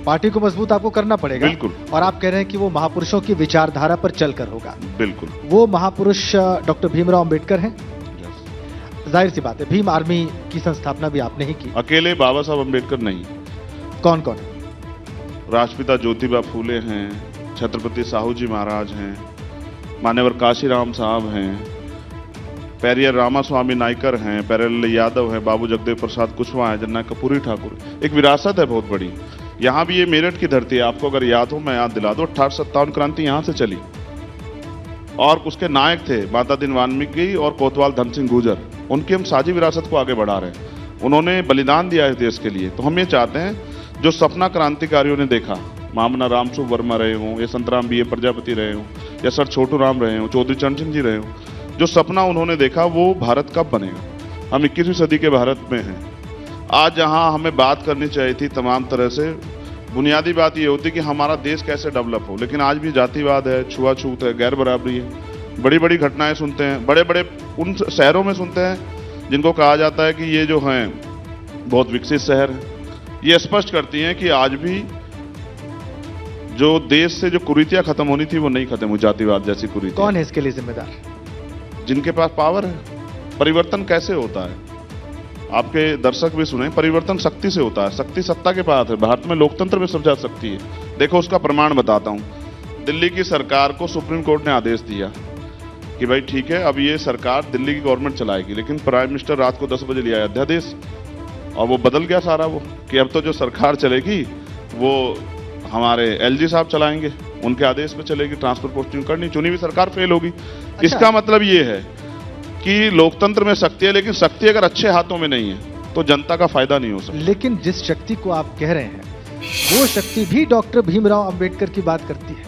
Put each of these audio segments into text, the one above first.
Party को मजबूत आपको करना पड़ेगा। बिल्कुल। और आप कह रहे हैं कि वो महापुरुषों की विचारधारा पर चलकर होगा। बिल्कुल। वो महापुरुष डॉक्टर भीमराव अंबेडकर हैं। जाहिर सी बात है, भीम आर्मी की स्थापना भी आपने ही की। अकेले बाबा साहब अंबेडकर नहीं, कौन कौन? राष्ट्रपिता ज्योतिबा फूले हैं, छत्रपति साहू जी महाराज हैं, मान्यवर काशीराम साहब हैं, पेरियर रामास्वामी नायकर हैं, पेरियल यादव हैं, बाबू जगदेव प्रसाद कुशवाहा हैं, जन्ना कपूरी ठाकुर। एक विरासत है बहुत बड़ी। यहाँ भी ये मेरठ की धरती है, आपको अगर याद हो मैं याद दिला दूं, 1857 क्रांति यहाँ से चली और उसके नायक थे माता दीन वाल्मीकि और कोतवाल धन सिंह गुर्जर। उनकी हम साझी विरासत को आगे बढ़ा रहे हैं। उन्होंने बलिदान दिया है देश के लिए। तो हम ये चाहते हैं जो सपना क्रांतिकारियों ने देखा, मामना रामसु वर्मा रहे हों, या संतराम बी ए प्रजापति रहे हों, या सर छोटू राम रहे हों, चौधरी चरण सिंह जी रहे हों, जो सपना उन्होंने देखा वो भारत कब बनेगा। हम 21वीं सदी के भारत में हैं। आज जहां हमें बात करनी चाहिए थी तमाम तरह से, बुनियादी बात ये होती कि हमारा देश कैसे डेवलप हो, लेकिन आज भी जातिवाद है, छुआछूत है, गैर बराबरी है। बड़ी बड़ी घटनाएं सुनते हैं, बड़े बड़े उन शहरों में सुनते हैं जिनको कहा जाता है कि ये जो हैं बहुत विकसित शहर है। ये स्पष्ट करती हैं कि आज भी जो देश से जो कुरीतियां खत्म होनी थी वो नहीं खत्म हुई, जातिवाद जैसी कुरीतियां। कौन है इसके लिए जिम्मेदार? जिनके पास पावर है। परिवर्तन कैसे होता है, आपके दर्शक भी सुने, परिवर्तन शक्ति से होता है। शक्ति सत्ता के पास है। भारत में लोकतंत्र में सबसे ज्यादा शक्ति है। देखो उसका प्रमाण बताता हूं। दिल्ली की सरकार को सुप्रीम कोर्ट ने आदेश दिया कि भाई ठीक है, अब ये सरकार दिल्ली की गवर्नमेंट चलाएगी, लेकिन प्राइम मिनिस्टर रात को 10 बजे लिया अध्यादेश और वो बदल गया सारा, वो कि अब तो जो सरकार चलेगी वो हमारे एलजी साहब चलाएंगे, उनके आदेश पे चलेगी, ट्रांसफर पोस्टिंग करनी, चुनी हुई सरकार फेल होगी। अच्छा। इसका मतलब ये है कि लोकतंत्र में शक्ति है, लेकिन शक्ति अगर अच्छे हाथों में नहीं है तो जनता का फायदा नहीं हो सकता। लेकिन जिस शक्ति को आप कह रहे हैं वो शक्ति भी डॉक्टर भीमराव अंबेडकर की बात करती है।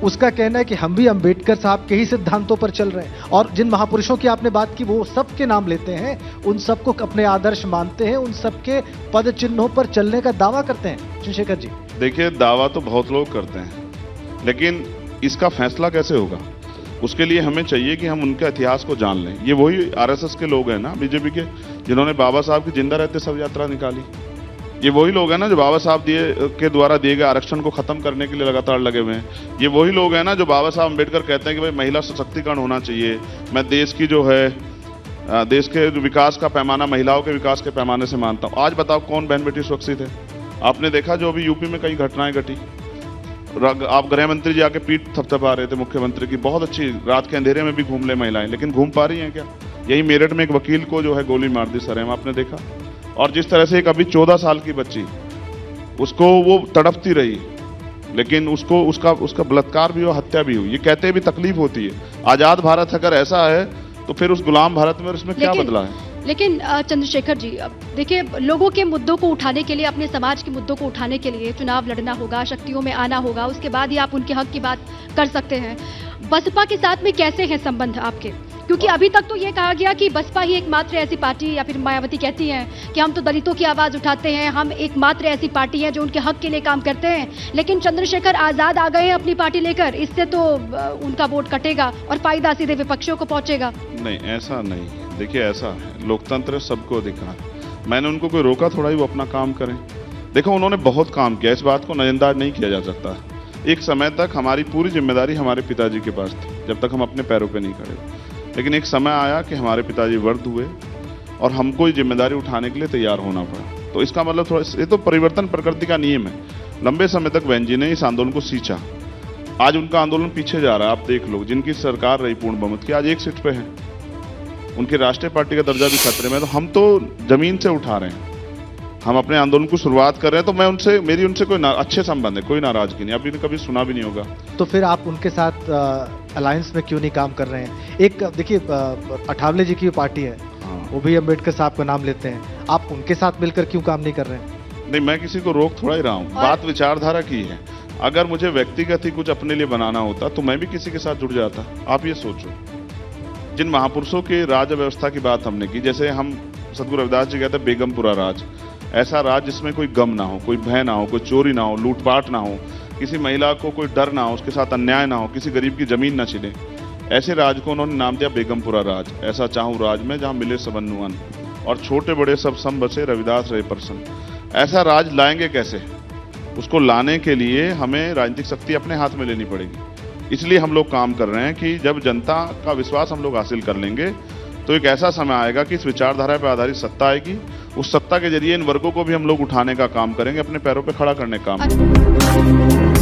उसका कहना है कि हम भी अंबेडकर साहब के ही सिद्धांतों पर चल रहे हैं, और जिन महापुरुषों की आपने बात की वो सबके नाम लेते हैं, उन सबको अपने आदर्श मानते हैं, उन सबके पद चिन्हों पर चलने का दावा करते हैं। चंद्रशेखर जी, देखिए दावा तो बहुत लोग करते हैं, लेकिन इसका फैसला कैसे होगा, उसके लिए हमें चाहिए कि हम उनके इतिहास को जान लें। ये वही आरएसएस के लोग हैं ना, बीजेपी के, जिन्होंने बाबा साहब की जिंदा रहते शव यात्रा निकाली। ये वही लोग हैं ना जो बाबा साहब के द्वारा दिए गए आरक्षण को खत्म करने के लिए लगातार लगे हुए हैं। ये वही लोग हैं ना जो बाबा साहब अम्बेडकर कहते हैं कि भाई महिला सशक्तिकरण होना चाहिए। मैं देश की जो है देश के विकास का पैमाना महिलाओं के विकास के पैमाने से मानता हूँ। आज बताओ कौन बहन बेटी सुरक्षित है? आपने देखा जो अभी यूपी में कई घटनाएं घटी, आप गृह मंत्री जी आके पीठ थपथपा रहे थे मुख्यमंत्री की, बहुत अच्छी, रात के अंधेरे में भी घूम ले महिलाएं, लेकिन घूम पा रही हैं क्या? यही मेरठ में एक वकील को जो है गोली मार दी सरेम, आपने देखा। और जिस तरह से एक अभी 14 साल की बच्ची, उसको वो तड़पती रही, लेकिन उसको उसका बलात्कार भी हुआ, हत्या भी हुई। ये कहते भी तकलीफ होती है। आजाद भारत अगर ऐसा है तो फिर उस गुलाम भारत में इसमें क्या बदला है? लेकिन चंद्रशेखर जी, अब देखिए, लोगों के मुद्दों को उठाने के लिए, अपने समाज के मुद्दों को उठाने के लिए चुनाव लड़ना होगा, शक्तियों में आना होगा, उसके बाद ही आप उनके हक की बात कर सकते हैं। बसपा के साथ में कैसे हैं संबंध आपके? क्योंकि अभी तक तो ये कहा गया कि बसपा ही एकमात्र ऐसी पार्टी, या फिर मायावती कहती हैं कि हम तो दलितों की आवाज उठाते हैं, हम एकमात्र ऐसी पार्टी है जो उनके हक के लिए काम करते हैं। लेकिन चंद्रशेखर आजाद आ गए हैं अपनी पार्टी लेकर, इससे तो उनका वोट कटेगा और फायदा सीधे विपक्षियों को पहुंचेगा। नहीं, ऐसा नहीं। देखिए ऐसा है, लोकतंत्र सबको अधिकार है। मैंने उनको कोई रोका थोड़ा ही वो अपना काम करें। देखो उन्होंने बहुत काम किया, इस बात को नजरअंदाज नहीं किया जा सकता। एक समय तक हमारी पूरी जिम्मेदारी हमारे पिताजी के पास थी, जब तक हम अपने पैरों पे नहीं खड़े। लेकिन एक समय आया कि हमारे पिताजी वृद्ध हुए और हमको ये जिम्मेदारी उठाने के लिए तैयार होना पड़ा। तो इसका मतलब थोड़ा, ये तो परिवर्तन प्रकृति का नियम है। लंबे समय तक बहन जी ने इस आंदोलन को सींचा। आज उनका आंदोलन पीछे जा रहा है। आप देख लो, जिनकी सरकार रही पूर्ण बहुमत की, आज एक सीट पे है, उनकी राष्ट्रीय पार्टी का दर्जा भी खतरे में। तो हम तो जमीन से उठा रहे हैं, हम अपने आंदोलन को शुरुआत कर रहे हैं। तो मैं उनसे, मेरी उनसे कोई अच्छे संबंध है, कोई नाराजगी नहीं। अभी कभी सुना भी नहीं होगा। तो फिर आप उनके साथ अलायंस में क्यों नहीं काम कर रहे हैं? एक देखिए, अठावले जी की पार्टी है, वो भी अंबेडकर साहब का नाम लेते हैं, आप उनके साथ मिलकर क्यों काम नहीं कर रहे हैं? नहीं, मैं किसी को रोक थोड़ा ही रहा हूँ। बात विचारधारा की है। अगर मुझे व्यक्तिगत ही कुछ अपने लिए बनाना होता तो मैं भी किसी के साथ जुड़ जाता। आप ये सोचो, जिन महापुरुषों की राज व्यवस्था की बात हमने की, जैसे हम सदगुरु रविदास जी कहते हैं बेगमपुरा राज, ऐसा राज जिसमें कोई गम ना हो, कोई भय ना हो, कोई चोरी ना हो, लूटपाट ना हो, किसी महिला को कोई डर ना हो, उसके साथ अन्याय ना हो, किसी गरीब की जमीन ना छिने, ऐसे राज को उन्होंने नाम दिया बेगमपुरा राज। ऐसा चाहूं राज में जहां मिले सबन्नुअन, और छोटे बड़े सब सम बसे रविदास रहे प्रसन्न। ऐसा राज लाएंगे कैसे? उसको लाने के लिए हमें राजनीतिक शक्ति अपने हाथ में लेनी पड़ेगी। इसलिए हम लोग काम कर रहे हैं कि जब जनता का विश्वास हम लोग हासिल कर लेंगे तो एक ऐसा समय आएगा कि इस विचारधारा पर आधारित सत्ता आएगी। उस सत्ता के जरिए इन वर्गों को भी हम लोग उठाने का काम करेंगे, अपने पैरों पर खड़ा करने का काम।